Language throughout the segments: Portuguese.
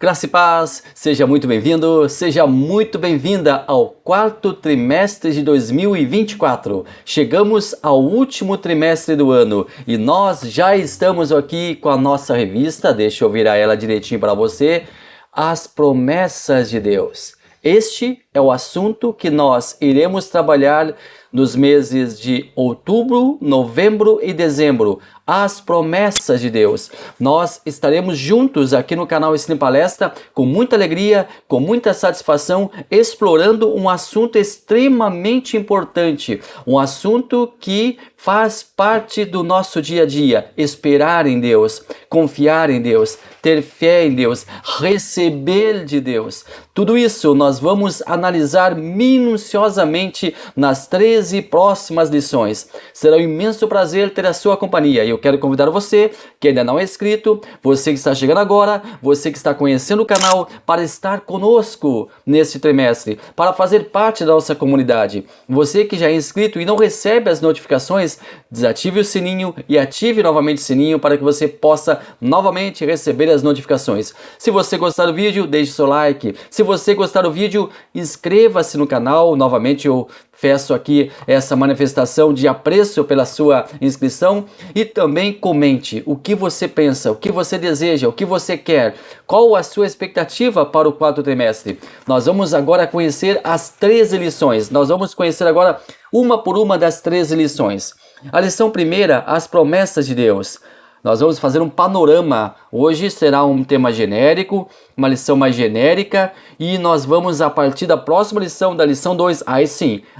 Graça e paz, seja muito bem-vindo, seja muito bem-vinda ao quarto trimestre de 2024. Chegamos ao último trimestre do ano e nós já estamos aqui com a nossa revista, deixa eu virar ela direitinho para você, As Promessas de Deus. Este é o assunto que nós iremos trabalhar nos meses de outubro, novembro e dezembro. As promessas de Deus. Nós estaremos juntos aqui no canal Ensino Palestra com muita alegria, com muita satisfação, explorando um assunto extremamente importante, um assunto que faz parte do nosso dia a dia. Esperar em Deus, confiar em Deus, ter fé em Deus, receber de Deus. Tudo isso nós vamos analisar minuciosamente nas 13 próximas lições. Será um imenso prazer ter a sua companhia. Eu quero convidar você que ainda não é inscrito, você que está chegando agora, você que está conhecendo o canal, para estar conosco neste trimestre, para fazer parte da nossa comunidade. Você que já é inscrito e não recebe as notificações, desative o sininho e ative novamente o sininho para que você possa novamente receber as notificações. Se você gostar do vídeo, deixe seu like. Se você gostar do vídeo, inscreva-se no canal. Novamente eu peço aqui essa manifestação de apreço pela sua inscrição e também comente o que você pensa, o que você deseja, o que você quer, qual a sua expectativa para o quarto trimestre. Nós vamos agora conhecer as 13 lições, nós vamos conhecer agora uma por uma das 13 lições. A lição primeira, as promessas de Deus. Nós vamos fazer um panorama. Hoje será um tema genérico, uma lição mais genérica, e nós vamos, a partir da próxima lição, da lição 2,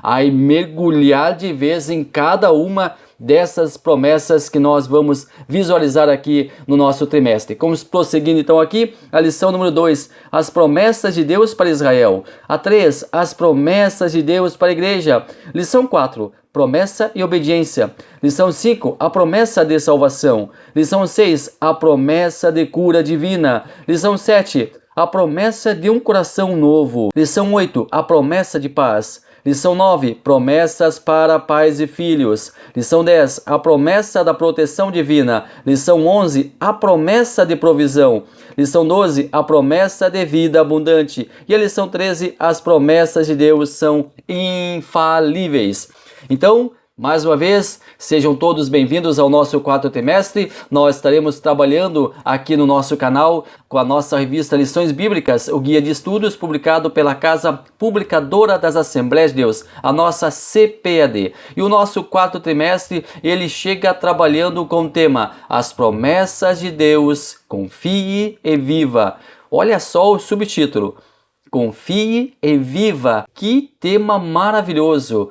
aí mergulhar de vez em cada uma dessas promessas que nós vamos visualizar aqui no nosso trimestre. Vamos prosseguindo então aqui, a lição número 2, as promessas de Deus para Israel. A 3, as promessas de Deus para a igreja. Lição 4, promessa e obediência. Lição 5, a promessa de salvação. Lição 6, a promessa de cura divina. Lição 7, a promessa de um coração novo. Lição 8, a promessa de paz. Lição 9, promessas para pais e filhos. Lição 10, a promessa da proteção divina. Lição 11, a promessa de provisão. Lição 12, a promessa de vida abundante. E a lição 13, as promessas de Deus são infalíveis. Então, mais uma vez, sejam todos bem-vindos ao nosso quarto trimestre. Nós estaremos trabalhando aqui no nosso canal com a nossa revista Lições Bíblicas, o guia de estudos publicado pela Casa Publicadora das Assembleias de Deus, a nossa CPAD. E o nosso quarto trimestre, ele chega trabalhando com o tema As Promessas de Deus, confie e viva. Olha só o subtítulo, confie e viva. Que tema maravilhoso!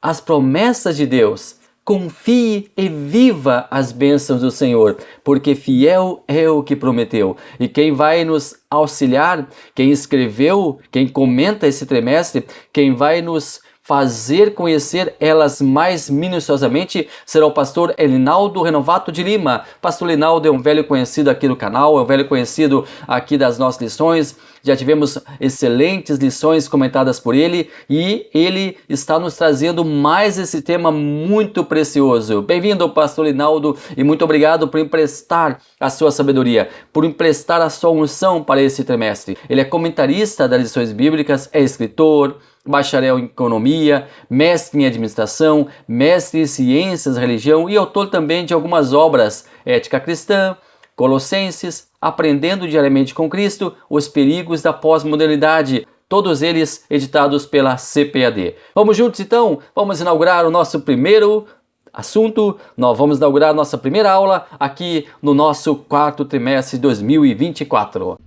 As promessas de Deus, confie e viva as bênçãos do Senhor, porque fiel é o que prometeu. E quem vai nos auxiliar, quem escreveu, quem comenta esse trimestre, quem vai nos fazer conhecer elas mais minuciosamente será o pastor Elinaldo Renovato de Lima. Pastor Elinaldo é um velho conhecido aqui no canal, é um velho conhecido aqui das nossas lições. Já tivemos excelentes lições comentadas por ele e ele está nos trazendo mais esse tema muito precioso. Bem-vindo, pastor Elinaldo, e muito obrigado por emprestar a sua sabedoria, por emprestar a sua unção para esse trimestre. Ele é comentarista das lições bíblicas, é escritor, bacharel em economia, mestre em administração, mestre em ciências, religião e autor também de algumas obras, Ética Cristã, Colossenses, Aprendendo Diariamente com Cristo, Os Perigos da Pós-Modernidade, todos eles editados pela CPAD. Vamos juntos então? Vamos inaugurar o nosso primeiro assunto, nós vamos inaugurar a nossa primeira aula aqui no nosso quarto trimestre de 2024.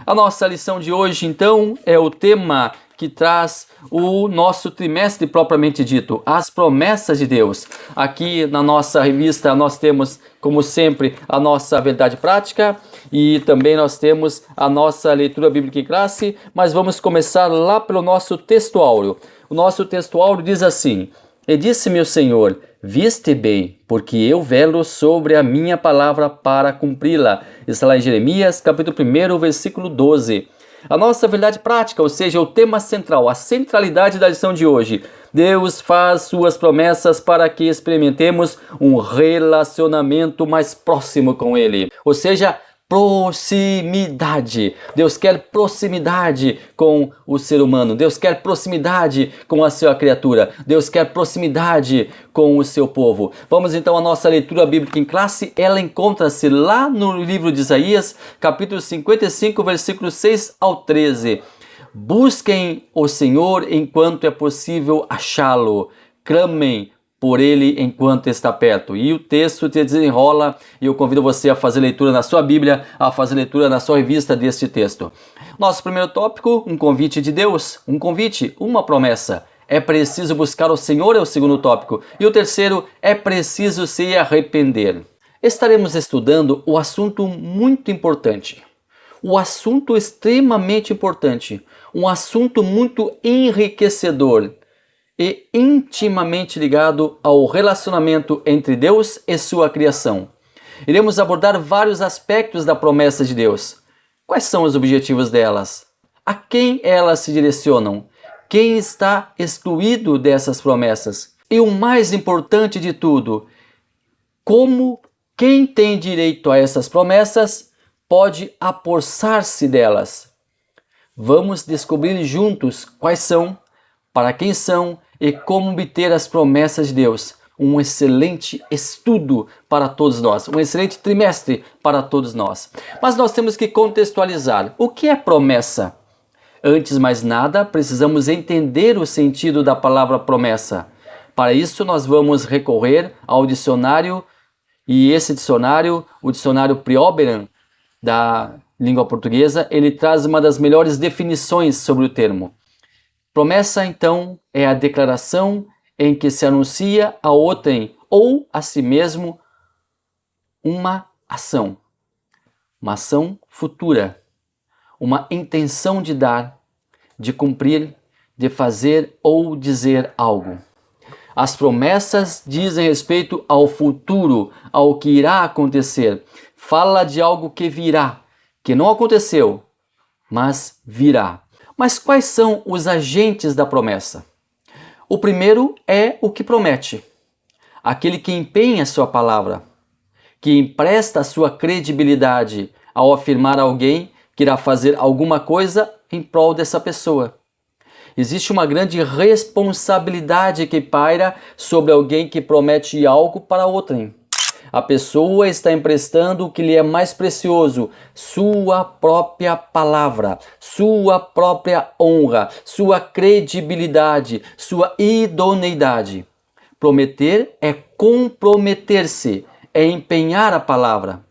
A nossa lição de hoje, então, é o tema que traz o nosso trimestre propriamente dito, as promessas de Deus. Aqui na nossa revista nós temos, como sempre, a nossa verdade prática e também nós temos a nossa leitura bíblica em classe, mas vamos começar lá pelo nosso texto áureo. O nosso texto áureo diz assim: E disse-me o Senhor, viste bem, porque eu velo sobre a minha palavra para cumpri-la. Está lá em Jeremias, capítulo 1, versículo 12. A nossa verdade prática, ou seja, o tema central, a centralidade da lição de hoje. Deus faz suas promessas para que experimentemos um relacionamento mais próximo com Ele. Ou seja, proximidade. Deus quer proximidade com o ser humano. Deus quer proximidade com a sua criatura. Deus quer proximidade com o seu povo. Vamos então à nossa leitura bíblica em classe. Ela encontra-se lá no livro de Isaías, capítulo 55, versículos 6 ao 13. Busquem o Senhor enquanto é possível achá-lo. Clamem por ele enquanto está perto. E o texto te desenrola e eu convido você a fazer leitura na sua Bíblia, a fazer leitura na sua revista deste texto. Nosso primeiro tópico, um convite de Deus, um convite, uma promessa. É preciso buscar o Senhor, é o segundo tópico. E o terceiro, é preciso se arrepender. Estaremos estudando o assunto muito importante. O assunto extremamente importante. Um assunto muito enriquecedor e intimamente ligado ao relacionamento entre Deus e sua criação. Iremos abordar vários aspectos da promessa de Deus. Quais são os objetivos delas? A quem elas se direcionam? Quem está excluído dessas promessas? E o mais importante de tudo, como quem tem direito a essas promessas pode apossar-se delas? Vamos descobrir juntos quais são, para quem são e como obter as promessas de Deus. Um excelente estudo para todos nós, um excelente trimestre para todos nós. Mas nós temos que contextualizar. O que é promessa? Antes de mais nada, precisamos entender o sentido da palavra promessa. Para isso, nós vamos recorrer ao dicionário, e esse dicionário, o dicionário Prioberan, da língua portuguesa, ele traz uma das melhores definições sobre o termo. Promessa, então, é a declaração em que se anuncia a outrem ou a si mesmo uma ação futura, uma intenção de dar, de cumprir, de fazer ou dizer algo. As promessas dizem respeito ao futuro, ao que irá acontecer. Fala de algo que virá, que não aconteceu, mas virá. Mas quais são os agentes da promessa? O primeiro é o que promete, aquele que empenha sua palavra, que empresta a sua credibilidade ao afirmar a alguém que irá fazer alguma coisa em prol dessa pessoa. Existe uma grande responsabilidade que paira sobre alguém que promete algo para outrem. A pessoa está emprestando o que lhe é mais precioso, sua própria palavra, sua própria honra, sua credibilidade, sua idoneidade. Prometer é comprometer-se, é empenhar a palavra.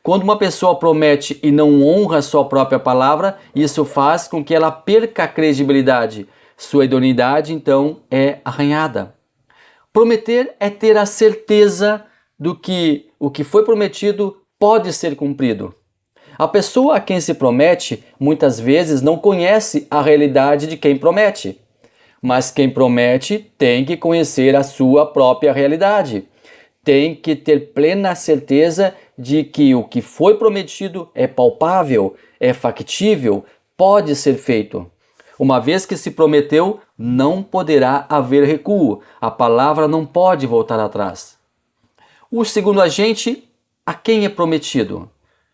Quando uma pessoa promete e não honra sua própria palavra, isso faz com que ela perca a credibilidade. Sua idoneidade, então, é arranhada. Prometer é ter a certeza do que o que foi prometido pode ser cumprido. A pessoa a quem se promete muitas vezes não conhece a realidade de quem promete, mas quem promete tem que conhecer a sua própria realidade. Tem que ter plena certeza de que o que foi prometido é palpável, é factível, pode ser feito. Uma vez que se prometeu, não poderá haver recuo. A palavra não pode voltar atrás. O segundo agente, a quem é prometido?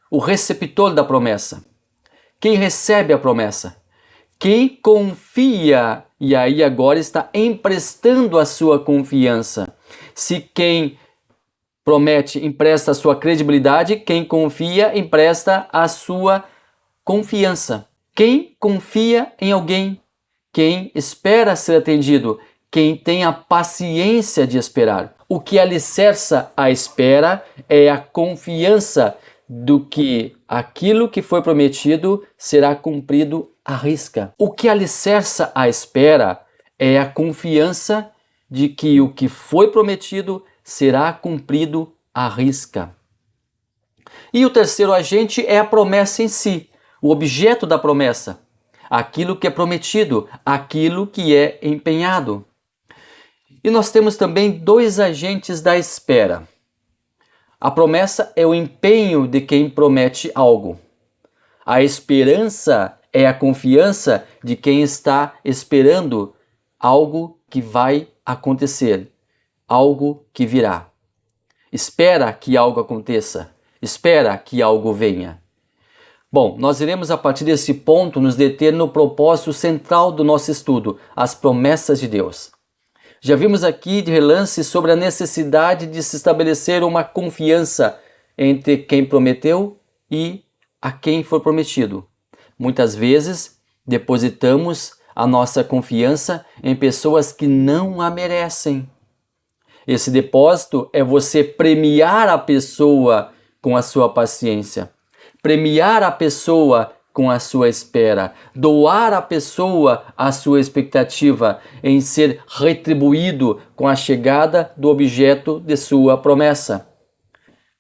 O receptor da promessa. Quem recebe a promessa? Quem confia e aí agora está emprestando a sua confiança. Se quem promete empresta a sua credibilidade, quem confia empresta a sua confiança. Quem confia em alguém? Quem espera ser atendido? Quem tem a paciência de esperar. O que alicerça a espera é a confiança do que aquilo que foi prometido será cumprido à risca. O que alicerça a espera é a confiança de que o que foi prometido será cumprido à risca. E o terceiro agente é a promessa em si, o objeto da promessa, aquilo que é prometido, aquilo que é empenhado. E nós temos também dois agentes da espera. A promessa é o empenho de quem promete algo. A esperança é a confiança de quem está esperando algo que vai acontecer, algo que virá. Espera que algo aconteça, espera que algo venha. Bom, nós iremos a partir desse ponto nos deter no propósito central do nosso estudo, as promessas de Deus. Já vimos aqui de relance sobre a necessidade de se estabelecer uma confiança entre quem prometeu e a quem for prometido. Muitas vezes depositamos a nossa confiança em pessoas que não a merecem. Esse depósito é você premiar a pessoa com a sua paciência, premiar a pessoa com a sua espera, doar à pessoa a sua expectativa em ser retribuído com a chegada do objeto de sua promessa.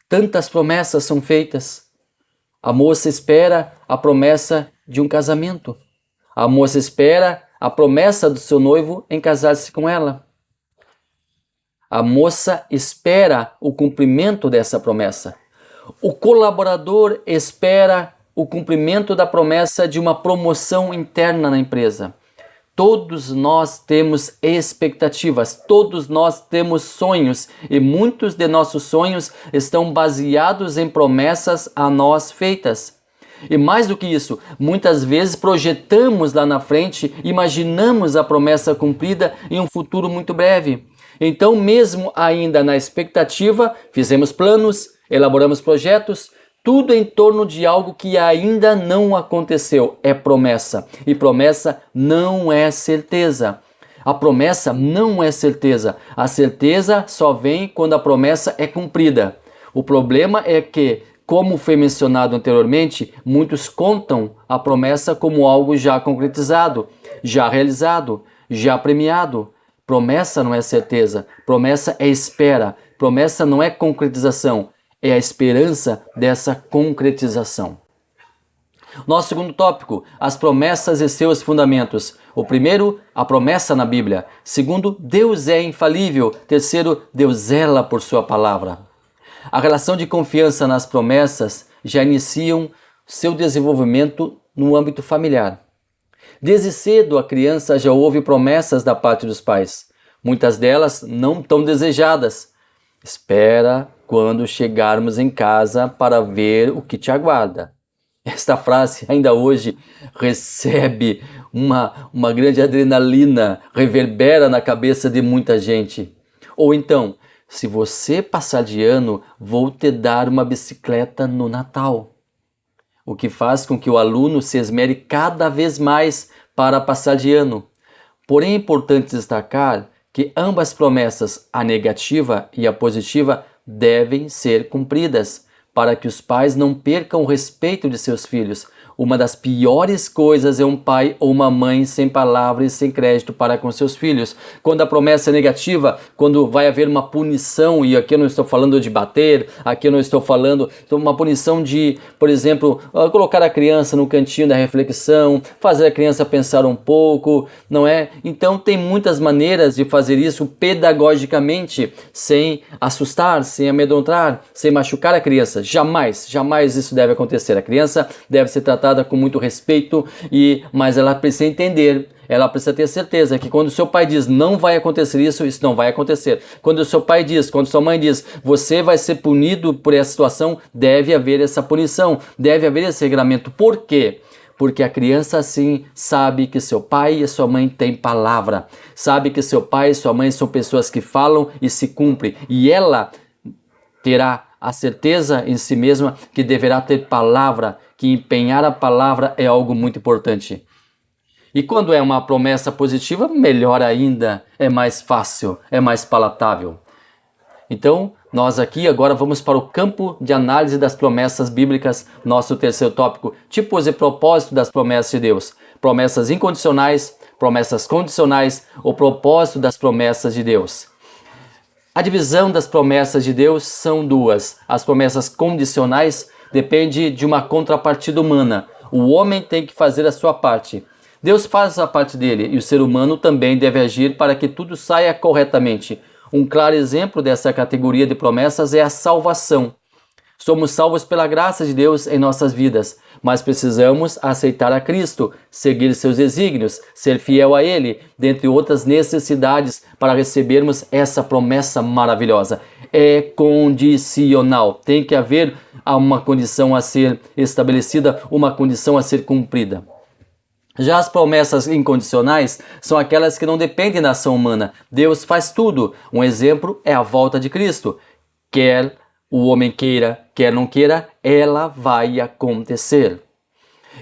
Tantas promessas são feitas. A moça espera a promessa de um casamento. A moça espera a promessa do seu noivo em casar-se com ela. A moça espera o cumprimento dessa promessa. O colaborador espera o cumprimento da promessa de uma promoção interna na empresa. Todos nós temos expectativas, todos nós temos sonhos e muitos de nossos sonhos estão baseados em promessas a nós feitas. E mais do que isso, muitas vezes projetamos lá na frente, imaginamos a promessa cumprida em um futuro muito breve. Então, mesmo ainda na expectativa, fizemos planos, elaboramos projetos, tudo em torno de algo que ainda não aconteceu. É promessa. E promessa não é certeza. A promessa não é certeza. A certeza só vem quando a promessa é cumprida. O problema é que, como foi mencionado anteriormente, muitos contam a promessa como algo já concretizado, já realizado, já premiado. Promessa não é certeza. Promessa é espera. Promessa não é concretização. É a esperança dessa concretização. Nosso segundo tópico, as promessas e seus fundamentos. O primeiro, a promessa na Bíblia. Segundo, Deus é infalível. Terceiro, Deus zela por sua palavra. A relação de confiança nas promessas já iniciam seu desenvolvimento no âmbito familiar. Desde cedo a criança já ouve promessas da parte dos pais. Muitas delas não tão desejadas. Espera quando chegarmos em casa para ver o que te aguarda. Esta frase ainda hoje recebe uma grande adrenalina, reverbera na cabeça de muita gente. Ou então, se você passar de ano, vou te dar uma bicicleta no Natal. O que faz com que o aluno se esmere cada vez mais para passar de ano. Porém, é importante destacar que ambas promessas, a negativa e a positiva, devem ser cumpridas para que os pais não percam o respeito de seus filhos. Uma das piores coisas é um pai ou uma mãe sem palavras e sem crédito para com seus filhos. Quando a promessa é negativa, quando vai haver uma punição, e aqui eu não estou falando de bater, aqui eu não estou falando de uma punição de, por exemplo, colocar a criança no cantinho da reflexão, fazer a criança pensar um pouco, não é? Então tem muitas maneiras de fazer isso pedagogicamente, sem assustar, sem amedrontar, sem machucar a criança. Jamais, jamais isso deve acontecer. A criança deve ser tratada com muito respeito, mas ela precisa entender, ela precisa ter certeza que quando o seu pai diz não vai acontecer isso, isso não vai acontecer. Quando o seu pai diz, quando sua mãe diz, você vai ser punido por essa situação, deve haver essa punição, deve haver esse regramento. Por quê? Porque a criança assim sabe que seu pai e sua mãe têm palavra, sabe que seu pai e sua mãe são pessoas que falam e se cumprem, e ela terá a certeza em si mesma que deverá ter palavra, que empenhar a palavra é algo muito importante. E quando é uma promessa positiva, melhor ainda, é mais fácil, é mais palatável. Então, nós aqui agora vamos para o campo de análise das promessas bíblicas, nosso terceiro tópico, tipos e propósito das promessas de Deus. Promessas incondicionais, promessas condicionais, o propósito das promessas de Deus. A divisão das promessas de Deus são duas. As promessas condicionais dependem de uma contrapartida humana. O homem tem que fazer a sua parte. Deus faz a parte dele e o ser humano também deve agir para que tudo saia corretamente. Um claro exemplo dessa categoria de promessas é a salvação. Somos salvos pela graça de Deus em nossas vidas, mas precisamos aceitar a Cristo, seguir seus desígnios, ser fiel a Ele, dentre outras necessidades, para recebermos essa promessa maravilhosa. É condicional, tem que haver uma condição a ser estabelecida, uma condição a ser cumprida. Já as promessas incondicionais são aquelas que não dependem da ação humana. Deus faz tudo. Um exemplo é a volta de Cristo. Quer o homem queira, quer não queira, ela vai acontecer.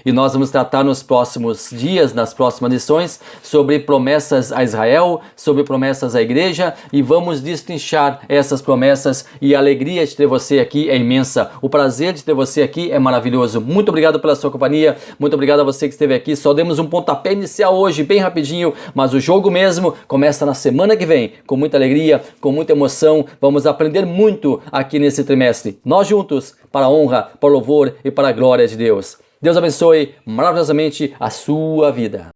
E nós vamos tratar nos próximos dias, nas próximas lições, sobre promessas a Israel, sobre promessas à igreja, e vamos destrinchar essas promessas, e a alegria de ter você aqui é imensa. O prazer de ter você aqui é maravilhoso. Muito obrigado pela sua companhia, muito obrigado a você que esteve aqui. Só demos um pontapé inicial hoje, bem rapidinho, mas o jogo mesmo começa na semana que vem, com muita alegria, com muita emoção. Vamos aprender muito aqui nesse trimestre. Nós juntos, para a honra, para o louvor e para a glória de Deus. Deus abençoe maravilhosamente a sua vida.